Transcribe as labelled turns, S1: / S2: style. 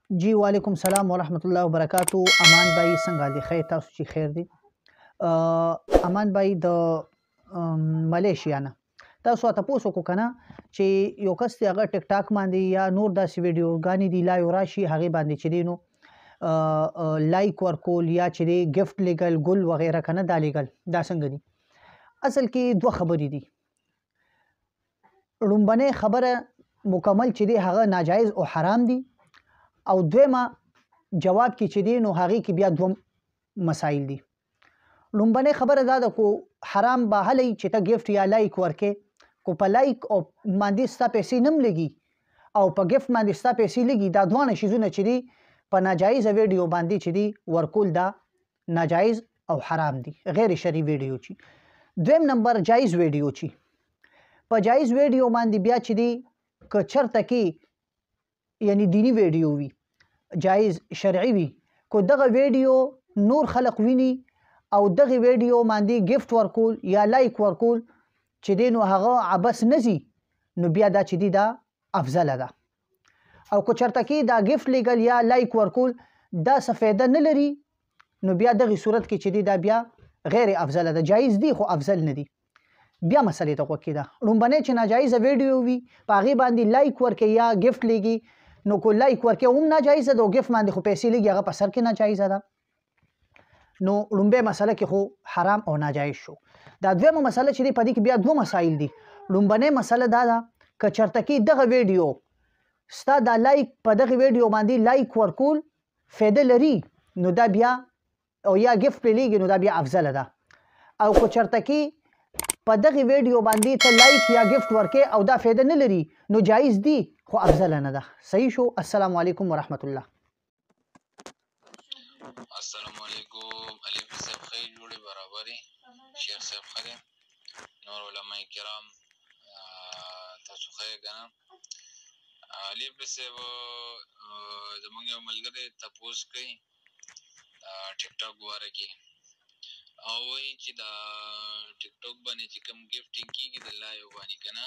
S1: जी वालेकुम सलाम वरहमतुल्लाहि वबरकातुहू। अमान भाई څنګه دي؟ خیر تاسو چې خیر دي. امان भाई د ملیشیا نه تاسو ته پوسو کو کنه چې یو کس دی هغه ټیک ټاک باندې یا نور داسې ویډیوګانې دی لایو راشي هغه باندې چې دی نو لایک ورکول یا چې دی گیفت لګل ګل وغیرہ کنه دا لګل دا څنګه دي؟ اصل کې دوه خبرې دي. لومبنه خبره مکمل چې دی هغه ناجایز او حرام دي، او دویمه جواب کې چې دی نو هغه کې بیا دوه مسائل دي. لومبنه خبره دا ده کو حرام به هلي چې ته گیفت یا لایک ورکې کو په لایک او باندې ستا پیسې نم لګي او په گیفت باندې ستا پیسې لګي، دا دوه شیزونه چې دی په ناجایز ویډیو باندې چې دی ورکول دا ناجایز او حرام دي، غیر شرعي ویډیو چی. دویم نمبر جایز ویډیو چی. په جایز ویډیو باندې بیا چې دی که چرته کې یعنی دینی ویډیو وي جایز شرعي وي، کو دغه ویډیو نور خلق ویني او دغه ویډیو باندې گیفت ورکول یا لایک ورکول چې دی نو هغه عبس نزي، نو بیا دا چې دی دا افضل ده. او کو چرته کې دا گیفت لګل یا لایک ورکول دا څه فایده نه لري، نو بیا دغه صورت کې چې دی دا بیا غیر افضل ده. جایز دی خو افضل نه دی. بیا مسلې ته وکړه دا لومبنه چې ناجایز ویډیو وي پاغي باندې لایک ورکې یا گیفت لګي، نو کو لایک ورکې هم ناجایز ده او گیفت باندې خو پیسې لګي هغه په سر کې ناجایز ده. نو لومبه مسله کې خو حرام او ناجایز شو. دا دویمه مسله چې دی په دې کې بیا دوه مسایل دي. لومبنه مسله دا ده که چرته کې دغه ویډیو ستا دا لایک په دغه ویډیو باندې لایک ورکول فایده لري، نو دا بیا او یا گیفت لګي نو دا بیا افضل ده. او کو چرته کې په دغه ویډیو باندې ته لایک یا گیفت ورکې او دا فایده نه لري، نو جایز دی خو افضل نه ده. صحیح شو. السلام علیکم ورحمت الله.
S2: السلام علیکم. علي صاحب خیر جوړې برابرې، شیخ صاحب خیر، نور علماء کرام تاسو خیر کنه. علي صاحب زمونږ یو ملګری تپوس کوي ټیک ټاک باره کې او وایي چې دا ټیک ټاک باندې چې کوم ګیفټینګ کېږي د لایو باندې که نه